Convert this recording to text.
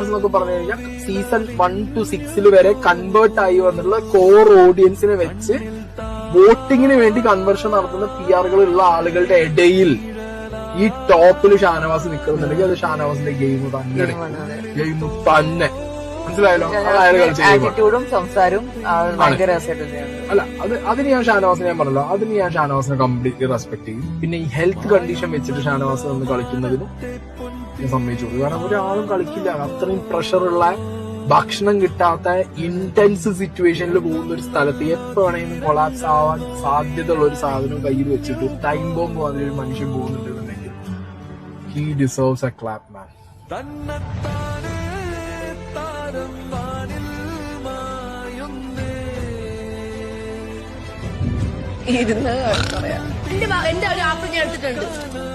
എന്നൊക്കെ പറഞ്ഞു കഴിഞ്ഞാൽ സീസൺ 1 to 6 വരെ കൺവേർട്ട് ആയി വന്നുള്ള കോർ ഓഡിയൻസിനെ വെച്ച് വോട്ടിങ്ങിന് വേണ്ടി കൺവേർഷൻ നടത്തുന്ന PR-കളുള്ള ആളുകളുടെ ഇടയിൽ ഈ ടോപ്പിൽ ഷാനവാസ് നിൽക്കുന്നുണ്ടെങ്കിൽ അത് ഷാനവാസിന്റെ ഗെയിം തന്നെ മനസ്സിലായല്ലോ. ആറ്റിറ്റ്യൂഡും സംസാരവും ഭയങ്കര അല്ല അതിന് ഞാൻ പറഞ്ഞല്ലോ, അതിന് ഞാൻ ഷാനവാസിനെ കംപ്ലീറ്റ്ലി റെസ്പെക്ട് ചെയ്യും. പിന്നെ ഈ ഹെൽത്ത് കണ്ടീഷൻ വെച്ചിട്ട് ഷാനവാസ് വന്ന് കളിക്കുന്നതിനും ഞാൻ സമ്മതിച്ചു കൊടുക്കും. കാരണം ഒരാളും കളിക്കില്ല, അത്രയും പ്രഷറുള്ള ഭക്ഷണം കിട്ടാത്ത ഇന്റൻസ് സിറ്റുവേഷനിൽ പോകുന്ന ഒരു സ്ഥലത്ത് എപ്പോ വേണമെങ്കിലും കൊളാപ്സ് ആവാൻ സാധ്യതയുള്ള ഒരു സാധനം കയ്യിൽ വെച്ചിട്ട് ടൈം ബോംബ് വന്ന ഒരു മനുഷ്യൻ പോകുന്നുണ്ടെന്നുണ്ടെങ്കിൽ ഹി ഡിസേർവ്സ് എ ക്ലാപ്പ് മാൻ. എന്റെ ഒരു ആപ്പ് ഞാൻ എടുത്തിട്ടുണ്ട്.